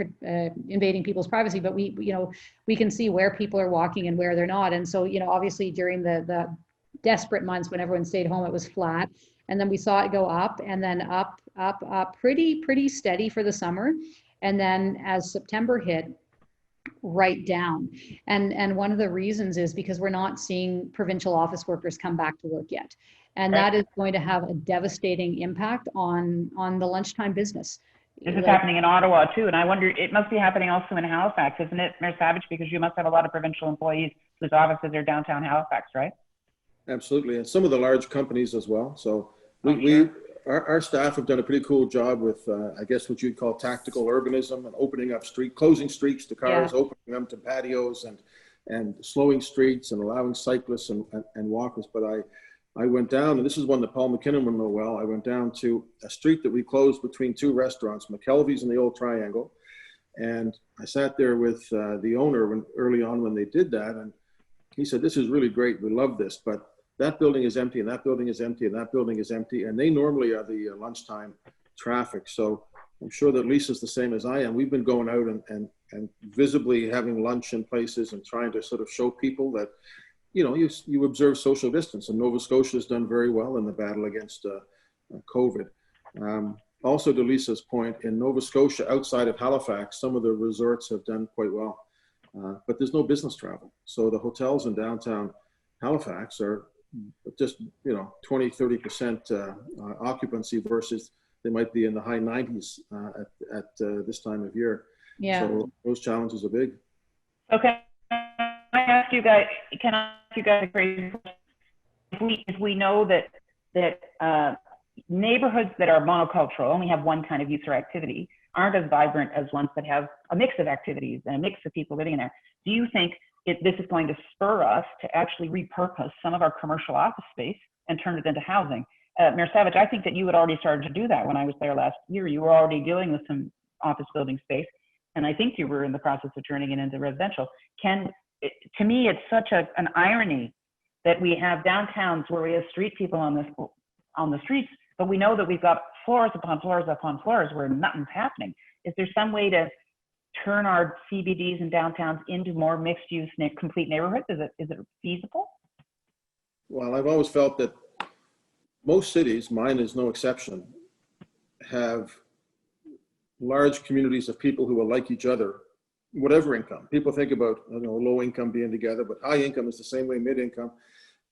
invading people's privacy, but we can see where people are walking and where they're not. And so, obviously during the desperate months when everyone stayed home, it was flat. And then we saw it go up and then up, pretty steady for the summer. And then as September hit, right down. And one of the reasons is because we're not seeing provincial office workers come back to work yet. And that is going to have a devastating impact on the lunchtime business. This is happening in Ottawa too. And I wonder, it must be happening also in Halifax, isn't it, Mayor Savage? Because you must have a lot of provincial employees whose offices are downtown Halifax, right? Absolutely. And some of the large companies as well. So our staff have done a pretty cool job with, I guess, what you'd call tactical urbanism and opening up closing streets to cars, opening them to patios and slowing streets and allowing cyclists and walkers. But I went down, and this is one that Paul McKinnon would know well. I went down to a street that we closed between two restaurants, McKelvey's and the Old Triangle. And I sat there with the owner early on when they did that. And he said, "This is really great. We love this. But that building is empty, and that building is empty, and that building is empty." And they normally are the lunchtime traffic. So I'm sure that Lisa's the same as I am. We've been going out and visibly having lunch in places and trying to sort of show people that, you observe social distance. And Nova Scotia has done very well in the battle against COVID. Also, to Lisa's point, in Nova Scotia, outside of Halifax, some of the resorts have done quite well. But there's no business travel. So the hotels in downtown Halifax are just 20-30% occupancy versus they might be in the high 90s at this time of year. Yeah. So those challenges are big. Okay, can I ask you guys a crazy question? If we know that neighborhoods that are monocultural only have one kind of use or activity aren't as vibrant as ones that have a mix of activities and a mix of people living in there, do you think this is going to spur us to actually repurpose some of our commercial office space and turn it into housing? Mayor Savage, I think that you had already started to do that when I was there last year. You were already dealing with some office building space, and I think you were in the process of turning it into residential. To me, it's such an irony that we have downtowns where we have street people on the streets, but we know that we've got floors upon floors upon floors where nothing's happening. Is there some way to turn our CBDs and downtowns into more mixed-use, complete neighborhoods? Is it feasible? Well, I've always felt that most cities, mine is no exception, have large communities of people who are like each other, whatever income. People think about low income being together, but high income is the same way mid-income,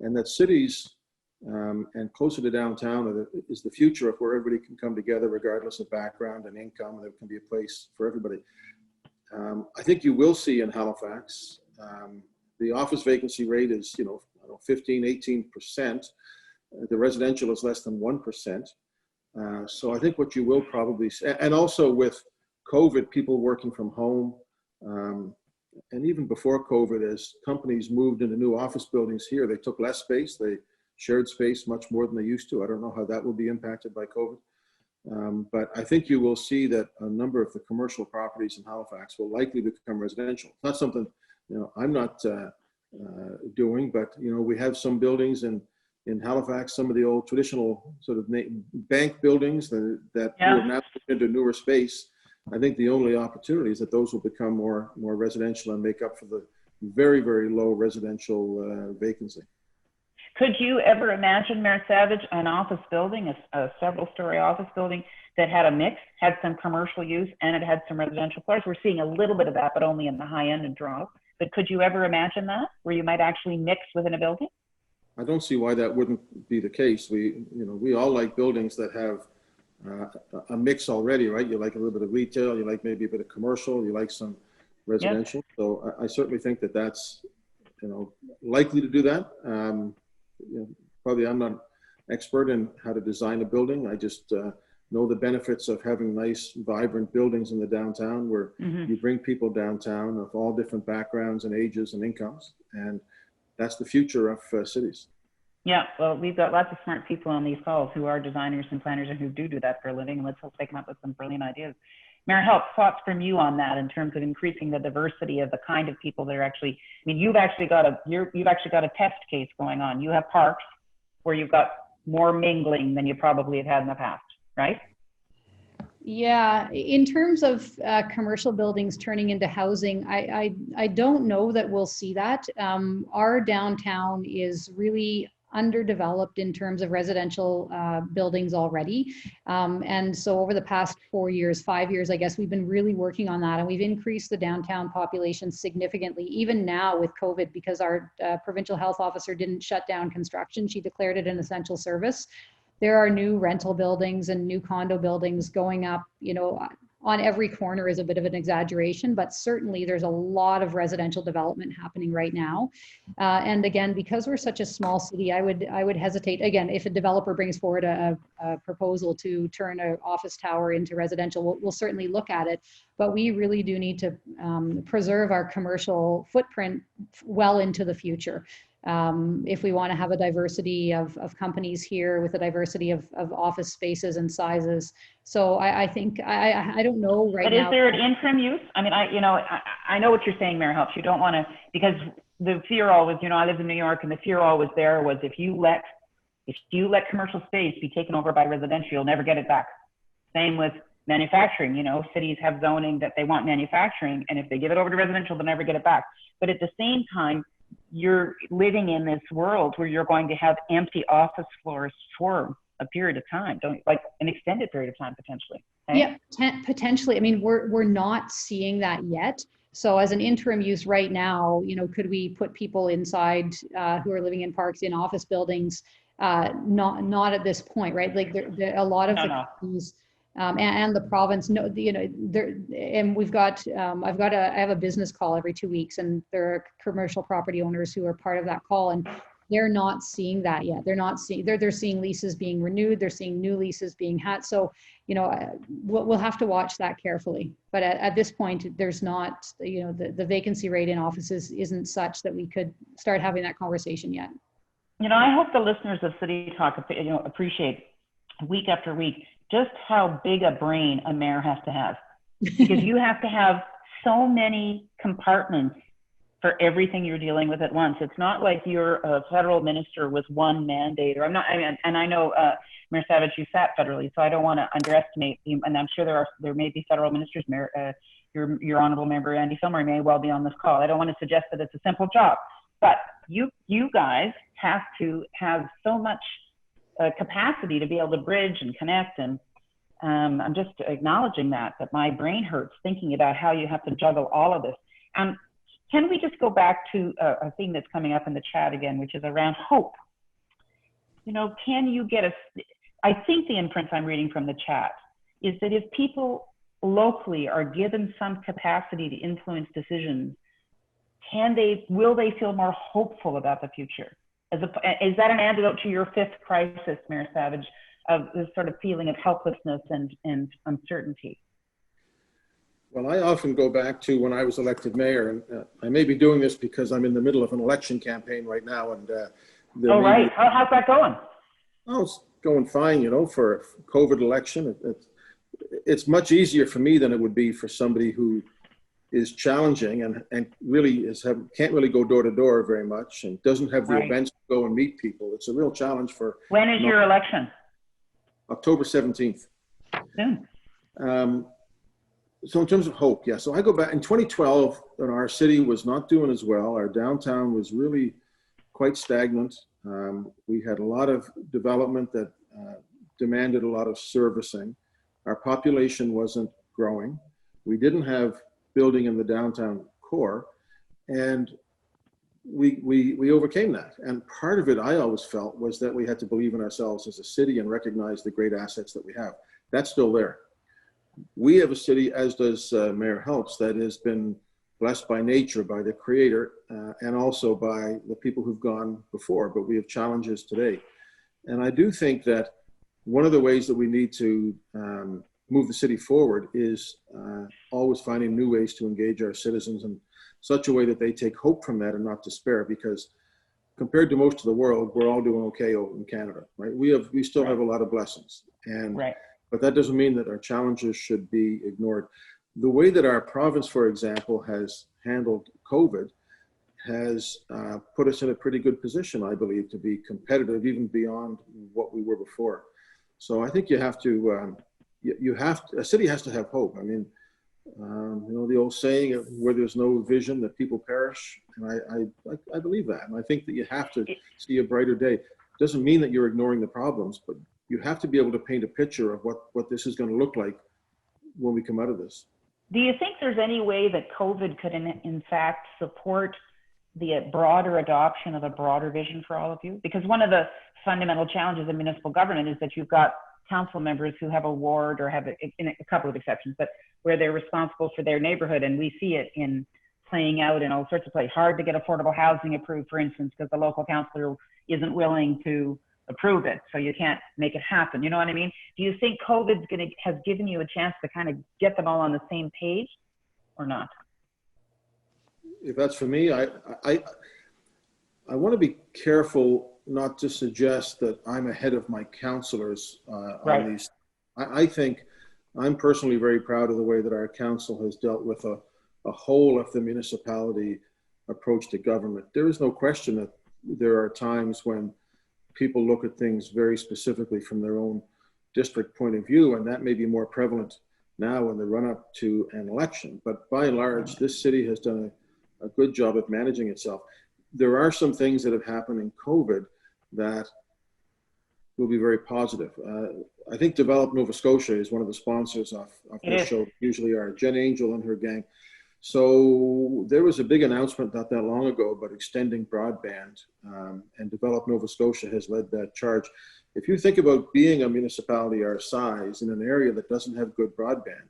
and that cities and closer to downtown is the future of where everybody can come together regardless of background and income, and there can be a place for everybody. I think you will see in Halifax, the office vacancy rate is 15-18%. The residential is less than 1%. So I think what you will probably see, and also with COVID, people working from home, and even before COVID, as companies moved into new office buildings here, they took less space. They shared space much more than they used to. I don't know how that will be impacted by COVID. But I think you will see that a number of the commercial properties in Halifax will likely become residential. It's not something, I'm not doing, but, we have some buildings in Halifax, some of the old traditional sort of bank buildings that have now moved into newer space. I think the only opportunity is that those will become more residential and make up for the very, very low residential vacancy. Could you ever imagine, Mayor Savage, an office building, a several-story office building that had a mix, had some commercial use, and it had some residential floors? We're seeing a little bit of that, but only in the high end and drop. But could you ever imagine that, where you might actually mix within a building? I don't see why that wouldn't be the case. We all like buildings that have a mix already, right? You like a little bit of retail, you like maybe a bit of commercial, you like some residential. Yep. So I certainly think that that's, likely to do that. Probably I'm not an expert in how to design a building. I just know the benefits of having nice, vibrant buildings in the downtown where you bring people downtown of all different backgrounds and ages and incomes. And that's the future of cities. Yeah, well, we've got lots of smart people on these calls who are designers and planners and who do that for a living. And let's hope they come up with some brilliant ideas. Mayor Help, thoughts from you on that in terms of increasing the diversity of the kind of people that are actually, you've actually got a test case going on. You have parks where you've got more mingling than you probably have had in the past, right? Yeah, in terms of commercial buildings turning into housing, I don't know that we'll see that. Our downtown is really underdeveloped in terms of residential buildings already. And so over the past 5 years, I guess, we've been really working on that, and we've increased the downtown population significantly, even now with COVID, because our provincial health officer didn't shut down construction. She declared it an essential service. There are new rental buildings and new condo buildings going up, on every corner is a bit of an exaggeration, but certainly there's a lot of residential development happening right now. And again, because we're such a small city, I would hesitate, again, if a developer brings forward a proposal to turn an office tower into residential, we'll certainly look at it, but we really do need to preserve our commercial footprint well into the future. If we want to have a diversity of companies here with a diversity of office spaces and sizes. So I think, I don't know right now. But is there an interim use? I know what you're saying, Mayor Helps. You don't want to, because the fear always, I live in New York, and the fear always there was if you let commercial space be taken over by residential, you'll never get it back. Same with manufacturing. Cities have zoning that they want manufacturing, and if they give it over to residential, they'll never get it back. But at the same time, you're living in this world where you're going to have empty office floors for a period of time, like an extended period of time, potentially. Right? Yeah, potentially. We're not seeing that yet. So as an interim use right now, could we put people inside who are living in parks in office buildings? Not at this point, right? Like there a lot of companies and the province, and we've got, I have a business call every 2 weeks, and there are commercial property owners who are part of that call, and they're not seeing that yet. They're seeing leases being renewed. They're seeing new leases being had. So, we'll have to watch that carefully. But at this point, there's not, the vacancy rate in offices isn't such that we could start having that conversation yet. I hope the listeners of CityTalk, appreciate week after week just how big a brain a mayor has to have, because you have to have so many compartments for everything you're dealing with at once. It's not like you're a federal minister with one mandate, or and I know, Mayor Savage, you sat federally, so I don't want to underestimate you, and I'm sure there may be federal ministers, Mayor, your honorable member Andy Filmer may well be on this call. I don't want to suggest that it's a simple job, but you guys have to have so much capacity to be able to bridge and connect, and I'm just acknowledging that my brain hurts thinking about how you have to juggle all of this. Can we just go back to a thing that's coming up in the chat again, which is around hope? Can you get I think the inference I'm reading from the chat is that if people locally are given some capacity to influence decisions, will they feel more hopeful about the future? Is that an antidote to your fifth crisis, Mayor Savage, of this sort of feeling of helplessness and uncertainty? Well, I often go back to when I was elected mayor, and I may be doing this because I'm in the middle of an election campaign right now, and Oh, right. How's that going? Oh, it's going fine, for a COVID election. It's much easier for me than it would be for somebody who is challenging and really can't really go door to door very much and doesn't have the Right. events to go and meet people. It's a real challenge for. When is your election? October 17th. Soon. So in terms of hope, yeah. So I go back in 2012, and our city was not doing as well. Our downtown was really quite stagnant. We had a lot of development that demanded a lot of servicing. Our population wasn't growing. We didn't have building in the downtown core, and we overcame that. And part of it, I always felt, was that we had to believe in ourselves as a city and recognize the great assets that we have. That's still there. We have a city, as does Mayor Helps, that has been blessed by nature, by the creator, and also by the people who've gone before, but we have challenges today. And I do think that one of the ways that we need to move the city forward is always finding new ways to engage our citizens in such a way that they take hope from that and not despair, because compared to most of the world, we're all doing okay over in Canada, right? We still have a lot of blessings, but that doesn't mean that our challenges should be ignored. The way that our province, for example, has handled COVID has put us in a pretty good position, I believe, to be competitive even beyond what we were before. So I think you have to, a city has to have hope. I mean, the old saying, where there's no vision, that people perish. And I believe that. And I think that you have to see a brighter day. Doesn't mean that you're ignoring the problems, but you have to be able to paint a picture of what this is going to look like when we come out of this. Do you think there's any way that COVID could in fact support the broader adoption of a broader vision for all of you? Because one of the fundamental challenges in municipal government is that you've got council members who have a ward, or have in a couple of exceptions, but where they're responsible for their neighborhood. And we see it in playing out in all sorts of places. Hard to get affordable housing approved, for instance, because the local councillor isn't willing to approve it. So you can't make it happen. You know what I mean? Do you think COVID has given you a chance to kind of get them all on the same page, or not? If that's for me, I want to be careful not to suggest that I'm ahead of my councillors on these. I think I'm personally very proud of the way that our council has dealt with a whole of the municipality approach to government. There is no question that there are times when people look at things very specifically from their own district point of view, and that may be more prevalent now in the run-up to an election. But by and large, this city has done a good job of managing itself. There are some things that have happened in COVID that will be very positive. I think Develop Nova Scotia is one of the sponsors of this show, usually are Jen Angel and her gang. So there was a big announcement not that long ago about extending broadband, and Develop Nova Scotia has led that charge. If you think about being a municipality our size in an area that doesn't have good broadband,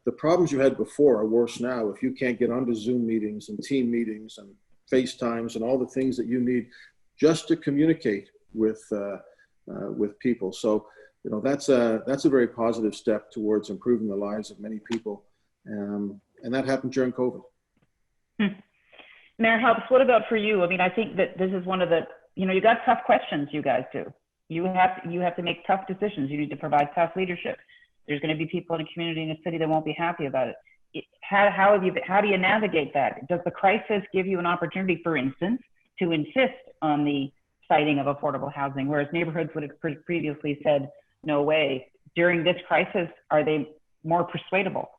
the problems you had before are worse now. If you can't get onto Zoom meetings and team meetings and FaceTimes and all the things that you need just to communicate with people. So, that's a very positive step towards improving the lives of many people. And that happened during COVID. Mayor Helps, what about for you? I mean, I think that this is one of the, you got tough questions, you guys do. You have to make tough decisions. You need to provide tough leadership. There's going to be people in a community, in a city that won't be happy about it. How do you navigate that? Does the crisis give you an opportunity, for instance, to insist on the siting of affordable housing, whereas neighborhoods would have previously said, no way? During this crisis, are they more persuadable?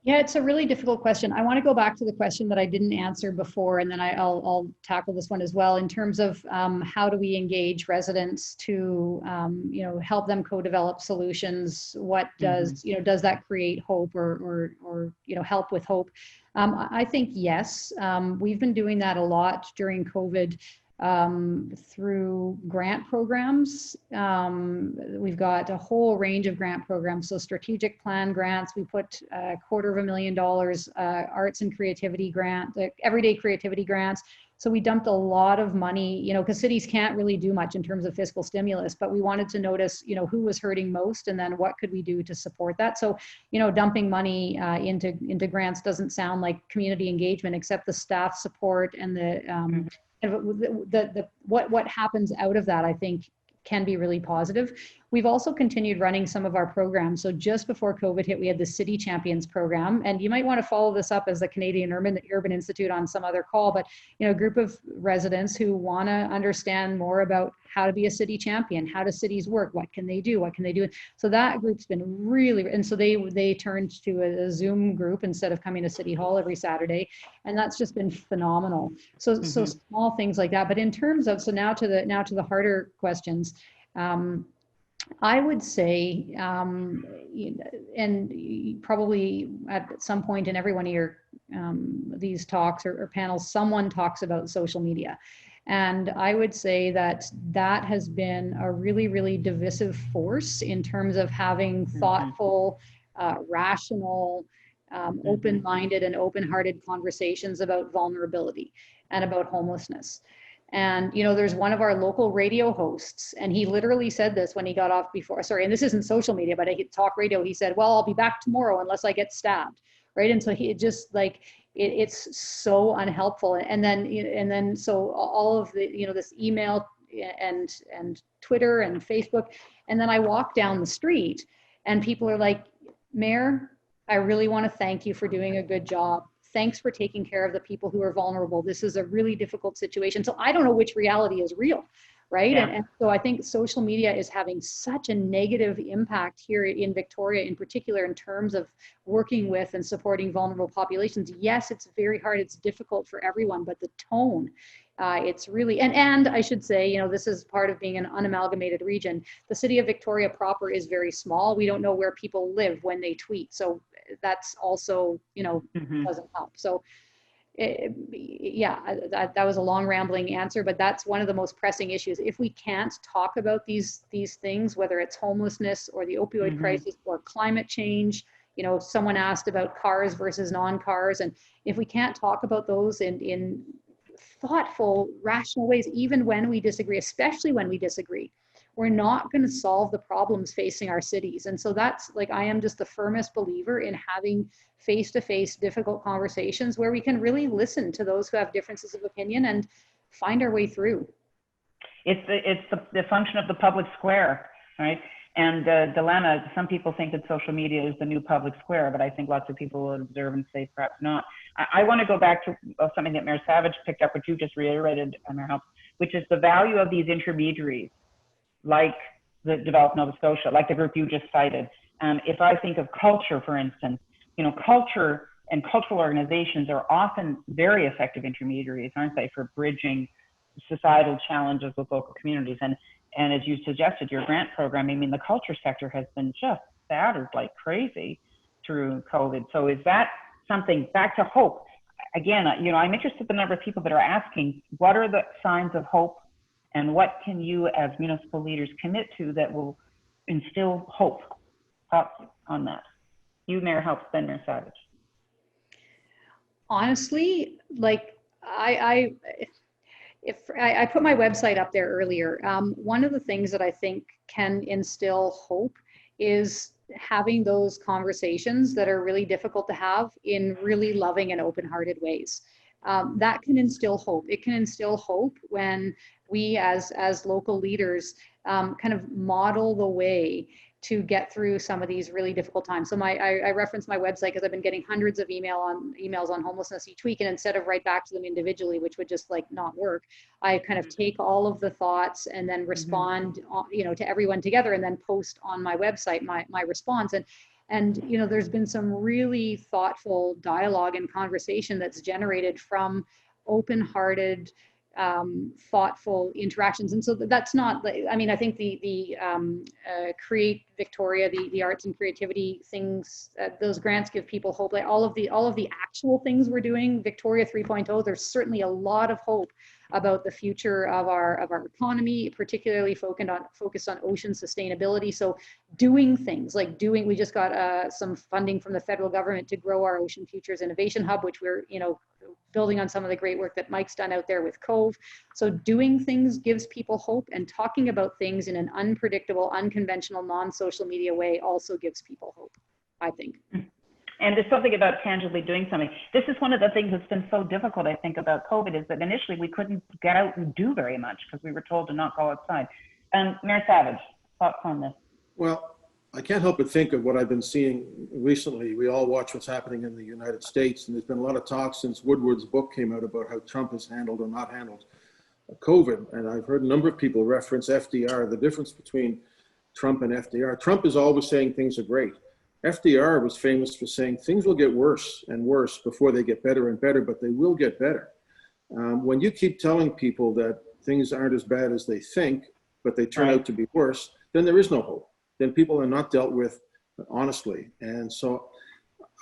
Yeah, it's a really difficult question. I want to go back to the question that I didn't answer before, and then I'll tackle this one as well in terms of how do we engage residents to, help them co-develop solutions. What does, does that create hope or help with hope? I think yes. We've been doing that a lot during COVID. Through grant programs. We've got a whole range of grant programs. So strategic plan grants, we put $250,000 arts and creativity grant, everyday creativity grants. So we dumped a lot of money, you know, because cities can't really do much in terms of fiscal stimulus, but we wanted to notice, you know, who was hurting most and then what could we do to support that. So, you know, dumping money into grants doesn't sound like community engagement, except the staff support and what happens out of that, I think, can be really positive. We've also continued running some of our programs. So just before COVID hit, we had the City Champions program, and you might want to follow this up as the Canadian Urban Institute on some other call, but you know, a group of residents who want to understand more about how to be a city champion, how do cities work, what can they do, what can they do. So that group's been really, and so they turned to a Zoom group instead of coming to City Hall every Saturday, and that's just been phenomenal. So so small things like that. But in terms of, so now to the harder questions. I would say, and probably at some point in every one of your these talks or panels, someone talks about social media. And I would say that that has been a really, really divisive force in terms of having thoughtful, rational, open-minded and open-hearted conversations about vulnerability and about homelessness. And, you know, there's one of our local radio hosts, and he literally said this when he got off before, sorry, and this isn't social media, but I talk radio. He said, well, I'll be back tomorrow unless I get stabbed. Right. And so he just like, it's so unhelpful. And then, so all of the, you know, this email and Twitter and Facebook. And then I walk down the street and people are like, Mayor, I really want to thank you for doing a good job. Thanks for taking care of the people who are vulnerable. This is a really difficult situation. So I don't know which reality is real, right? Yeah. And so I think social media is having such a negative impact here in Victoria, in particular, in terms of working with and supporting vulnerable populations. Yes, it's very hard. It's difficult for everyone, but the tone, it's really, and I should say, you know, this is part of being an unamalgamated region. The city of Victoria proper is very small. We don't know where people live when they tweet. So that's also, you know, doesn't help. So yeah, that was a long rambling answer, but that's one of the most pressing issues. If we can't talk about these things, whether it's homelessness or the opioid crisis or climate change, you know, someone asked about cars versus non-cars. And if we can't talk about those in thoughtful, rational ways, even when we disagree, especially when we disagree, we're not going to solve the problems facing our cities. And so that's like, I am just the firmest believer in having face-to-face difficult conversations where we can really listen to those who have differences of opinion and find our way through. It's the function of the public square, right? And the dilemma, some people think that social media is the new public square, but I think lots of people will observe and say perhaps not. I want to go back to something that Mayor Savage picked up, which you just reiterated, Mayor Helps, which is the value of these intermediaries, like the Develop Nova Scotia, like the group you just cited. If I think of culture, for instance, you know, culture and cultural organizations are often very effective intermediaries, aren't they, for bridging societal challenges with local communities. And as you suggested, your grant program, I mean, the culture sector has been just battered like crazy through COVID. So is that something, back to hope, again, you know, I'm interested in the number of people that are asking, what are the signs of hope and what can you as municipal leaders commit to that will instill hope? Thoughts on that? You, Mayor Helps, then Mayor Savage. Honestly, like I put my website up there earlier. One of the things that I think can instill hope is having those conversations that are really difficult to have in really loving and open-hearted ways. That can instill hope. It can instill hope when we as local leaders kind of model the way to get through some of these really difficult times. So I reference my website because I've been getting hundreds of emails on homelessness each week, and instead of write back to them individually, which would just like not work, I kind of take all of the thoughts and then respond, you know, to everyone together, and then post on my website my response. And you know, there's been some really thoughtful dialogue and conversation that's generated from open-hearted, thoughtful interactions. And so that's not, I mean, I think the create Victoria, the arts and creativity things, those grants give people hope. Like all of the actual things we're doing, Victoria 3.0, there's certainly a lot of hope about the future of our economy, particularly focused on ocean sustainability. So doing things like we just got some funding from the federal government to grow our Ocean Futures Innovation Hub, which we're, building on some of the great work that Mike's done out there with Cove. So doing things gives people hope, and talking about things in an unpredictable, unconventional, non-social media way also gives people hope, I think. And there's something about tangibly doing something. This is one of the things that's been so difficult, I think, about COVID, is that initially we couldn't get out and do very much because we were told to not go outside. Mayor Savage, thoughts on this? Well, I can't help but think of what I've been seeing recently. We all watch what's happening in the United States, and there's been a lot of talk since Woodward's book came out about how Trump has handled or not handled COVID. And I've heard a number of people reference FDR, the difference between Trump and FDR. Trump is always saying things are great. FDR was famous for saying things will get worse and worse before they get better and better, but they will get better. When you keep telling people that things aren't as bad as they think, but they turn out to be worse, then there is no hope. Then people are not dealt with honestly. And so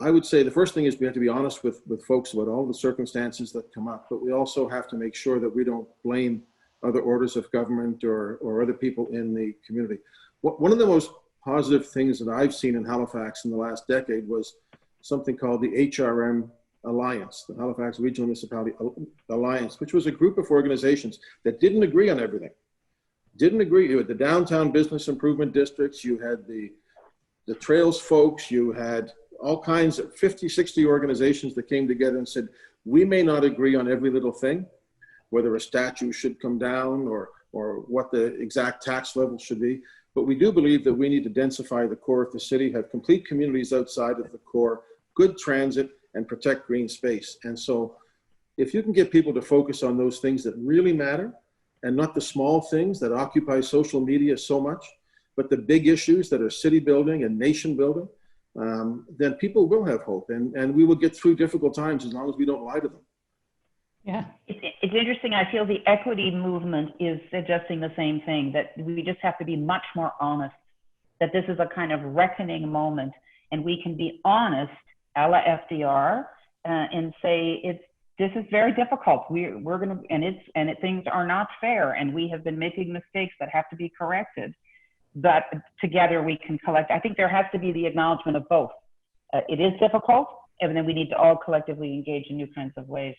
I would say the first thing is we have to be honest with folks about all the circumstances that come up, but we also have to make sure that we don't blame other orders of government or other people in the community. One of the most positive things that I've seen in Halifax in the last decade was something called the HRM Alliance, the Halifax Regional Municipality Alliance, which was a group of organizations that didn't agree on everything. Didn't agree. You had the downtown business improvement districts, you had the trails folks, you had all kinds of 50, 60 organizations that came together and said, we may not agree on every little thing, whether a statue should come down or what the exact tax level should be. But we do believe that we need to densify the core of the city, have complete communities outside of the core, good transit, and protect green space. And so if you can get people to focus on those things that really matter, and not the small things that occupy social media so much, but the big issues that are city building and nation building, then people will have hope, and we will get through difficult times as long as we don't lie to them. Yeah. It's interesting. I feel the equity movement is suggesting the same thing, that we just have to be much more honest, that this is a kind of reckoning moment, and we can be honest, a la FDR, and say this is very difficult. We're going to, things are not fair, and we have been making mistakes that have to be corrected. But together we can collect. I think there has to be the acknowledgement of both. It is difficult, and then we need to all collectively engage in new kinds of ways.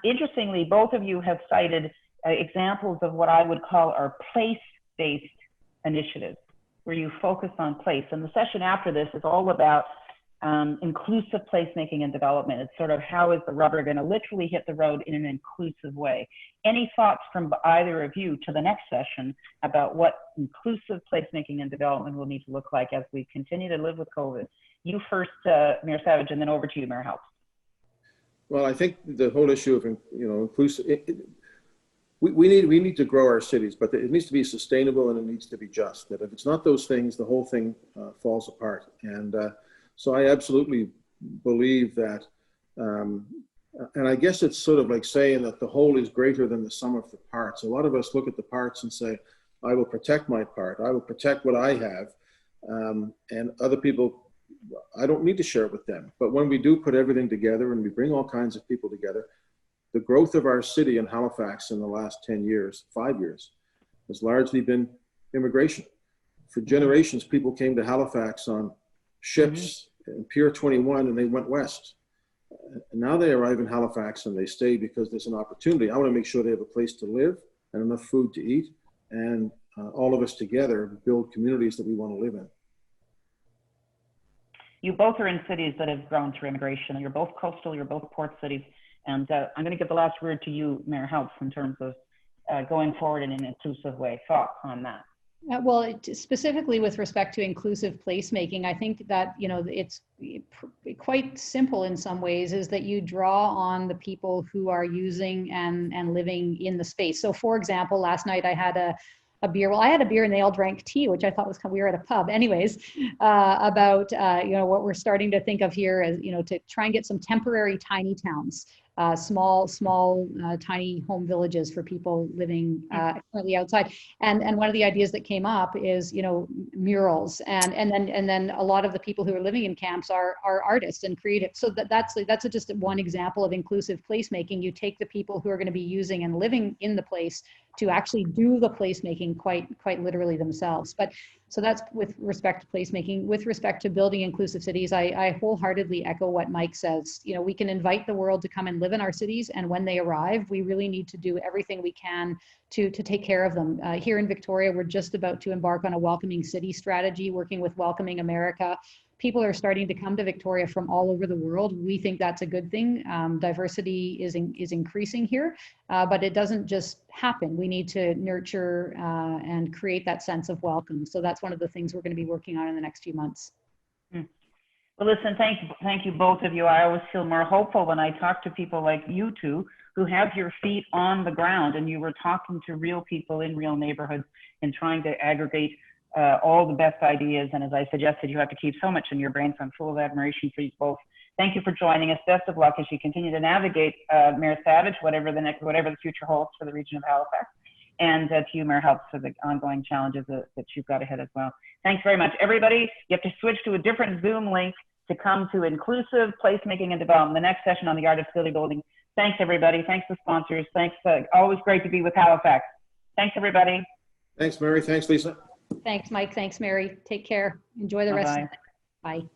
Interestingly, both of you have cited examples of what I would call our place-based initiatives, where you focus on place. And the session after this is all about inclusive placemaking and development. It's sort of how is the rubber going to literally hit the road in an inclusive way. Any thoughts from either of you to the next session about what inclusive placemaking and development will need to look like as we continue to live with COVID? You first, Mayor Savage, and then over to you, Mayor Helps. Well, I think the whole issue of inclusive, we need to grow our cities, but it needs to be sustainable and it needs to be just. That if it's not those things, the whole thing falls apart. And so I absolutely believe that, and I guess it's sort of like saying that the whole is greater than the sum of the parts. A lot of us look at the parts and say, I will protect my part. I will protect what I have. And other people, I don't need to share it with them. But when we do put everything together and we bring all kinds of people together, the growth of our city in Halifax in the last 10 years, 5 years, has largely been immigration. For generations, people came to Halifax on ships in Pier 21 and they went west. And now they arrive in Halifax and they stay because there's an opportunity. I want to make sure they have a place to live and enough food to eat, and all of us together build communities that we want to live in. You both are in cities that have grown through immigration. You're both coastal, you're both port cities. And I'm going to give the last word to you, Mayor Helps, in terms of going forward in an inclusive way. Thoughts on that? Well, specifically with respect to inclusive placemaking, I think that, it's quite simple in some ways, is that you draw on the people who are using and living in the space. So for example, last night I had a beer. Well, I had a beer and they all drank tea, which I thought was kind of, we were at a pub anyways, about, what we're starting to think of here as, to try and get some temporary tiny towns small, tiny home villages for people living currently outside. And one of the ideas that came up is, you know, murals, and then a lot of the people who are living in camps are artists and creative. So that's just one example of inclusive placemaking. You take the people who are going to be using and living in the place to actually do the placemaking quite literally themselves. But so that's with respect to placemaking. With respect to building inclusive cities, I wholeheartedly echo what Mike says. You know, we can invite the world to come and live in our cities, and when they arrive, we really need to do everything we can to take care of them. Here in Victoria, we're just about to embark on a welcoming city strategy, working with Welcoming America. People are starting to come to Victoria from all over the world. We think that's a good thing. Diversity is increasing here, but it doesn't just happen. We need to nurture and create that sense of welcome. So that's one of the things we're going to be working on in the next few months. Well, listen, thank you both of you. I always feel more hopeful when I talk to people like you two who have your feet on the ground, and you were talking to real people in real neighborhoods and trying to aggregate all the best ideas. And as I suggested, you have to keep so much in your brain, so I'm full of admiration for you both. Thank you for joining us. Best of luck as you continue to navigate, Mayor Savage, whatever the future holds for the region of Halifax. And to you, Mayor Helps, for the ongoing challenges that you've got ahead as well. Thanks very much. Everybody, you have to switch to a different Zoom link to come to Inclusive Placemaking and Development, the next session on the Art of City Building. Thanks, everybody. Thanks to sponsors. Thanks. Always great to be with Halifax. Thanks, everybody. Thanks, Mary. Thanks, Lisa. Thanks, Mike. Thanks, Mary. Take care. Enjoy the rest of the day. Bye.